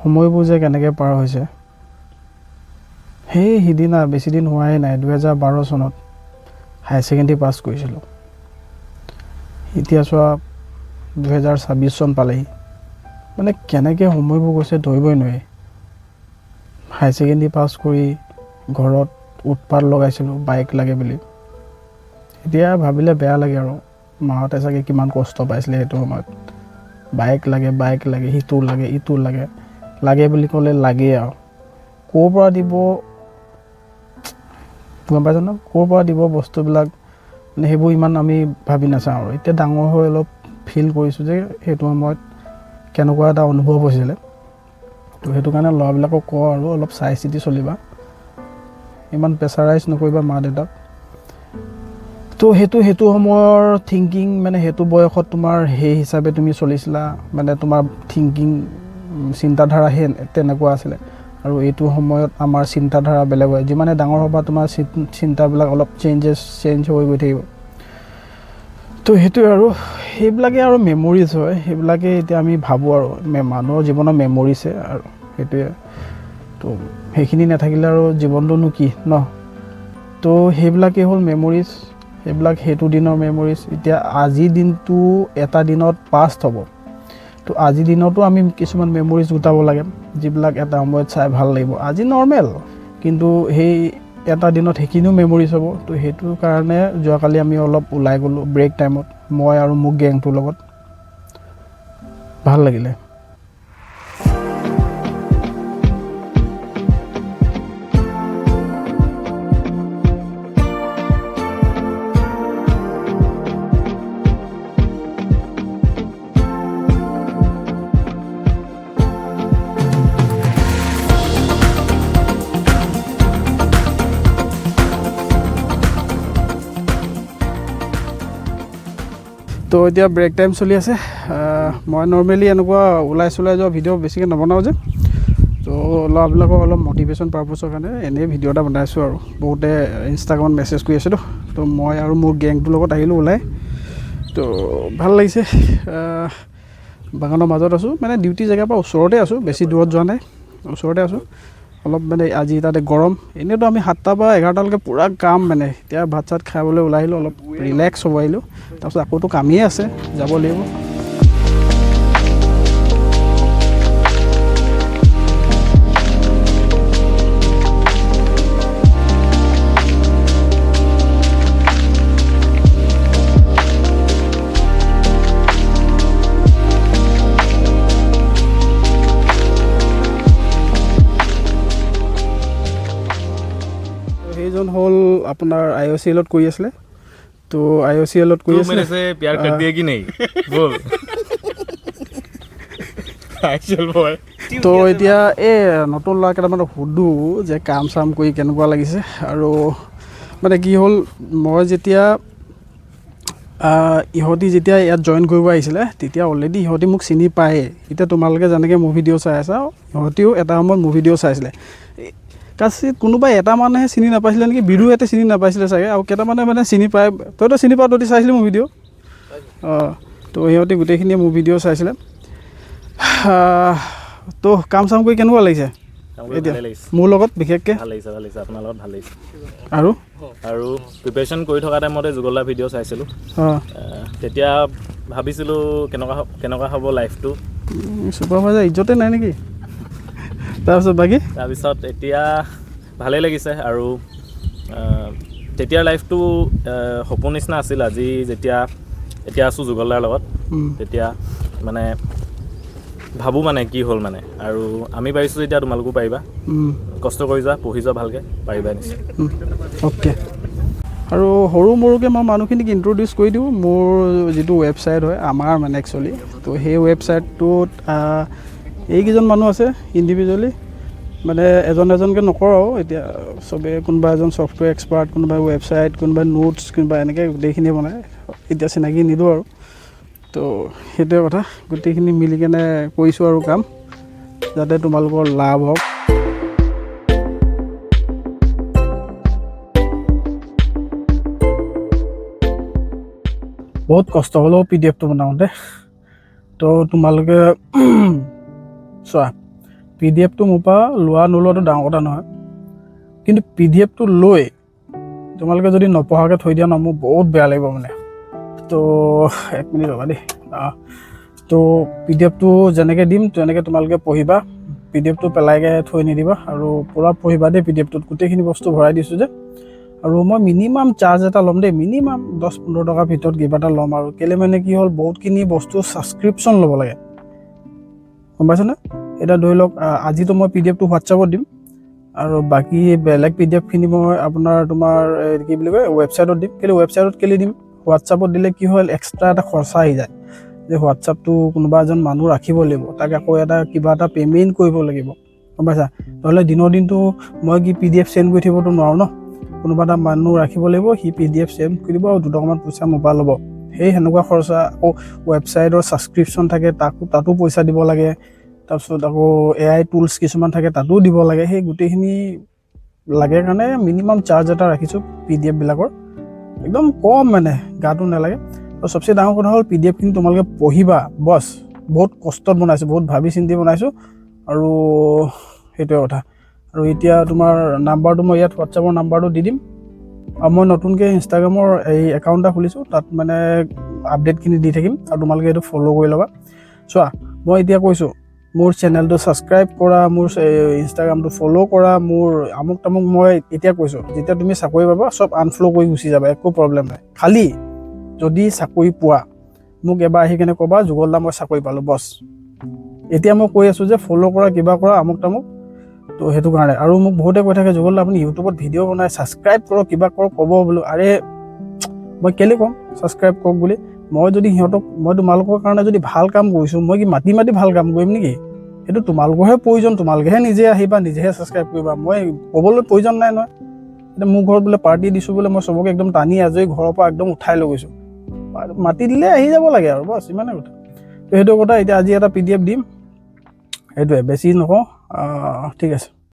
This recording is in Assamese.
সময়বোৰ যে কেনেকৈ পাৰ হৈছে সেই সিদিনা বেছিদিন হোৱাই নাই 2012 চনত হায়াৰ ছেকেণ্ডেৰী পাছ কৰিছিলোঁ এতিয়া চোৱা 2026 চন পালেহি মানে কেনেকৈ সময়বোৰ গৈছে ধৰিবই নোৱাৰি হায়াৰ ছেকেণ্ডেৰী পাছ কৰি ঘৰত উৎপাত লগাইছিলোঁ বাইক লাগে বুলি এতিয়া ভাবিলে বেয়া লাগে আৰু মাহঁতে চাগে কিমান কষ্ট পাইছিলে সেইটো সময়ত বাইক লাগে সিটো লাগে ইটো লাগে বুলি ক'লে লাগেই আৰু ক'ৰ পৰা দিব গম পাইছ ন ক'ৰ পৰা দিব বস্তুবিলাক মানে সেইবোৰ ইমান আমি ভাবি নাচাওঁ আৰু এতিয়া ডাঙৰ হৈ অলপ ফিল কৰিছোঁ যে সেইটো সময়ত কেনেকুৱা এটা অনুভৱ হৈছিলে তো সেইটো কাৰণে ল'ৰাবিলাকক কওঁ আৰু অলপ চাই চিতি চলিবা ইমান প্ৰেছাৰাইজ নকৰিবা মা দেউতাক তো সেইটো সময়ৰ থিংকিং মানে সেইটো বয়সত তোমাৰ সেই হিচাপে তুমি চলিছিলা মানে তোমাৰ থিংকিং চিন্তাধাৰা সেই তেনেকুৱা আছিলে আৰু এইটো সময়ত আমাৰ চিন্তাধাৰা বেলেগ হয় যিমানে ডাঙৰ হ'বা তোমাৰ চিন্তাবিলাক অলপ চেঞ্জ হৈ গৈ থাকিব তো সেইটোৱে আৰু সেইবিলাকে আৰু মেমৰিজ হয় সেইবিলাকে এতিয়া আমি ভাবোঁ আৰু মানুহৰ জীৱনৰ মেমৰিছে আৰু সেইটোৱে তো সেইখিনি নাথাকিলে আৰু জীৱনটোনো কি ন তো সেইবিলাকেই হ'ল মেমৰিজ সেইবিলাক সেইটো দিনৰ মেমৰিজ এতিয়া আজিৰ দিনটো এটা দিনত পাষ্ট হ'ব তো আজিৰ দিনতো আমি কিছুমান মেমৰিজ গোটাব লাগে যিবিলাক এটা সময়ত চাই ভাল লাগিব আজি নৰ্মেল কিন্তু সেই এটা দিনত সেইখিনিও মেমৰিজ হ'ব তো সেইটো কাৰণে যোৱাকালি আমি অলপ ওলাই গ'লোঁ ব্ৰেক টাইমত মই আৰু মোৰ গেংটোৰ লগত ভাল লাগিলে তো এতিয়া ব্ৰেক টাইম চলি আছে মই নৰ্মেলি এনেকুৱা ওলাই যোৱা ভিডিঅ' বেছিকৈ নবনাওঁ যে তো ল'ৰাবিলাকক অলপ মটিভেশ্যন পাৰপ'জৰ কাৰণে এনেই ভিডিঅ' এটা বনাইছোঁ আৰু বহুতে ইনষ্টাগ্ৰামত মেছেজ কৰি আছেতো তো মই আৰু মোৰ গেংটোৰ লগত আহিলোঁ ওলাই তো ভাল লাগিছে বাগানৰ মাজত আছোঁ মানে ডিউটি জেগাৰ পৰা ওচৰতে আছোঁ বেছি দূৰত যোৱা নাই ওচৰতে আছোঁ অলপ মানে আজি তাতে গৰম এনেইতো আমি 7টা পৰা 11টালৈকে পূৰা কাম মানে এতিয়া ভাত চাত খাবলৈ ওলাই আহিলোঁ অলপ ৰিলেক্স হ'ব আহিলোঁ তাৰপিছত আকৌতো কামেই আছে যাব লাগিব সেইজন হ'ল আপোনাৰ IOCL-ত কৰি আছিলে তো IOCL-ত কৰি আছিলে प्यार कर दिया कि नहीं बोल एक्चुअल बॉय তো এতিয়া এই নতুন ল'ৰা কেইটামানক সুধোঁ যে কাম চাম কৰি কেনেকুৱা লাগিছে আৰু মানে কি হ'ল মই যেতিয়া ইহঁতি যেতিয়া ইয়াত জইন কৰিব আহিছিলে তেতিয়া অলৰেডি ইহঁতি মোক চিনি পায়েই এতিয়া তোমালোকে যেনেকৈ মোৰ ভিডিঅ' চাই আছা ইহঁতিও এটা সময়ত মোৰ ভিডিঅ' চাইছিলে কাচিত কোনোবাই এটা মানুহে চিনি নাপাইছিলে নেকি বিৰুহঁতে চিনি নাপাইছিলে চাগে আৰু কেইটামানে মানে চিনি পায় তইতো চিনি পাৱ তহঁতি চাইছিলি মোৰ ভিডিঅ' তো সিহঁতি গোটেইখিনিয়ে মোৰ ভিডিঅ' চাইছিলে তো কাম চাম কৰি কেনেকুৱা লাগিছে এতিয়া মোৰ লগত বিশেষকৈ ভাল লাগিছে আপোনাৰ লগত ভাল লাগিছে আৰু প্ৰিপেৰেশ্যন কৰি থকা টাইমতে যুগলদাৰ ভিডিঅ' চাইছিলোঁ তেতিয়া ভাবিছিলোঁ কেনেকুৱা হ'ব লাইফটো ছুপাৰভাইজাৰ ইজ্জতে নাই নেকি তাৰপিছত এতিয়া ভালেই লাগিছে আৰু তেতিয়াৰ লাইফটো সপোন নিচিনা আছিল আজি এতিয়া আছোঁ যুগলদাৰ লগত তেতিয়া মানে ভাবোঁ মানে কি হ'ল মানে আৰু আমি পাৰিছোঁ যেতিয়া তোমালোকো পাৰিবা কষ্ট কৰি যোৱা পঢ়ি যোৱা ভালকৈ পাৰিবা নিশ্চয় অ'কে আৰু সৰু মৰুকৈ মই মানুহখিনিক ইণ্ট্ৰডিউচ কৰি দিওঁ মোৰ যিটো ৱেবছাইট হয় আমাৰ মানে একচুৱেলি তো সেই ৱেবছাইটটোত এইকেইজন মানুহ আছে ইণ্ডিভিজুৱেলি মানে এজনকৈ নকৰোঁ আৰু এতিয়া চবেই কোনোবা এজন ছফ্টৱেৰ এক্সপাৰ্ট কোনোবাই ৱেবছাইট কোনোবাই নোটছ কোনোবা এনেকৈ গোটেইখিনি বনায় এতিয়া চিনাকি নিদিওঁ আৰু তো সেইটোৱে কথা গোটেইখিনি মিলি কেনে কৰিছোঁ আৰু কাম যাতে তোমালোকৰ লাভ হওক বহুত কষ্ট হ'লেও PDF টো বনাওঁতে তো তোমালোকে চোৱা PDF-টো মোৰ পৰা লোৱা নোলোৱাটো ডাঙৰ কথা নহয়, কিন্তু PDF-টো লৈ তোমালোকে যদি নপঢ়াকৈ থৈ দিয়া ন মোৰ বহুত বেয়া লাগিব মানে। তো 1 মিনিট ৰ'বা দেই। তো PDF-টো যেনেকৈ দিম তেনেকৈ তোমালোকে পঢ়িবা, PDF-টো পেলাইকৈ থৈ নিদিবা আৰু পূৰা পঢ়িবা দেই। PDF-টোত গোটেইখিনি বস্তু ভৰাই দিছোঁ যে, আৰু মই মিনিমাম চাৰ্জ এটা ল'ম দেই, মিনিমাম 10-15 টকাৰ ভিতৰত কিবা এটা ল'ম। আৰু কেলৈ মানে কি হ'ল, বহুতখিনি বস্তু ছাবস্ক্ৰিপশ্যন ল'ব লাগে, গম পাইছনে? এতিয়া ধৰি লওক আজিতো মই PDF-টো হোৱাটছআপত দিম, আৰু বাকী বেলেগ PDF-খিনি মই আপোনাৰ তোমাৰ কি বুলি কয় ৱেবছাইটত দিম। কেলৈ ৱেবছাইটত কেলৈ দিম, হোৱাটছআপত দিলে কি হ'ল এক্সট্ৰা এটা খৰচা আহি যায়, যে হোৱাটছআপটো কোনোবা এজন মানুহ ৰাখিব লাগিব, তাক আকৌ কিবা এটা পে'মেণ্ট কৰিব লাগিব, গম পাইছা? নহ'লে দিনৰ দিনটো মই কি PDF চেণ্ড কৰি থাকিবতো নোৱাৰোঁ ন, কোনোবা এটা মানুহ ৰাখিব লাগিব, সি PDF চেণ্ড কৰি দিব আৰু 2 টকামান পইচা মোৰ পৰা ল'ব। সেনেকুৱা খৰচা। আকৌ ৱেবছাইটৰ ছাবস্ক্ৰিপশ্যন থাকে, তাতো পইচা দিব লাগে। তাৰপিছত আকৌ AI টুলছ কিছুমান থাকে, তাতো দিব লাগে। সেই গোটেইখিনি লাগে কাৰণে মিনিমাম চাৰ্জ এটা ৰাখিছোঁ PDF-বিলাকৰ, একদম কম মানে, গাটো নালাগে। আৰু চবচে ডাঙৰ কথা হ'ল PDF-খিনি তোমালোকে পঢ়িবা বছ। বহুত কষ্টত বনাইছোঁ, বহুত ভাবি চিন্তি বনাইছোঁ, আৰু সেইটোৱে কথা। আৰু এতিয়া তোমাৰ নাম্বাৰটো মই ইয়াত হোৱাটছআপৰ নাম্বাৰটো দি দিম, আৰু মই নতুনকৈ ইনষ্টাগ্ৰামৰ এই একাউণ্ট এটা খুলিছোঁ, তাত মানে আপডেটখিনি দি থাকিম, আৰু তোমালোকে এইটো ফ'ল' কৰি ল'বা। চোৱা, মই এতিয়া কৈছোঁ মোৰ চেনেলটো ছাবস্ক্ৰাইব কৰা, মোৰ ইনষ্টাগ্ৰামটো ফ'ল' কৰা, মোৰ আমুক তামুক। মই এতিয়া কৈছোঁ, যেতিয়া তুমি চাকৰি পাবা চব আনফল' কৰি গুচি যাবা, একো প্ৰব্লেম নাই। খালি যদি চাকৰি পোৱা মোক এবাৰ আহি কেনে ক'বা, যুগল দা মই চাকৰি পালোঁ বছ। এতিয়া মই কৈ আছোঁ যে ফ'ল' কৰা, কিবা কৰা, আমুক তামুক। তো সেইটো কাৰণে। আৰু মোক বহুতে কৈ থাকে, যুগল দা আপুনি ইউটিউবত ভিডিঅ' বনাই, ছাবস্ক্ৰাইব কৰক, কিবা কৰক, ক'ব বোলো। আৰে মই কেলৈ ক'ম ছাবস্ক্ৰাইব কৰক বুলি? মই তোমালোকৰ কাৰণে যদি ভাল কাম কৰিছোঁ, মই কি মাতি ভাল কাম কৰিম নেকি? সেইটো তোমালোকৰহে প্ৰয়োজন, তোমালোকেহে নিজে আহিবা, নিজেহে ছাবস্ক্ৰাইব কৰিবা, মই ক'বলৈ প্ৰয়োজন নাই নহয়। এতিয়া মোৰ ঘৰত বোলে পাৰ্টি দিছোঁ বোলে, মই চবকে একদম টানি আজৰি ঘৰৰ পৰা একদম উঠাই লৈ গৈছোঁ, মাতি দিলে আহি যাব লাগে আৰু বছ, ইমানে কথা। তো সেইটো কথা। এতিয়া আজি এটা PDF দিম, সেইটোৱে, বেছি নকওঁ। ঠিক আছে।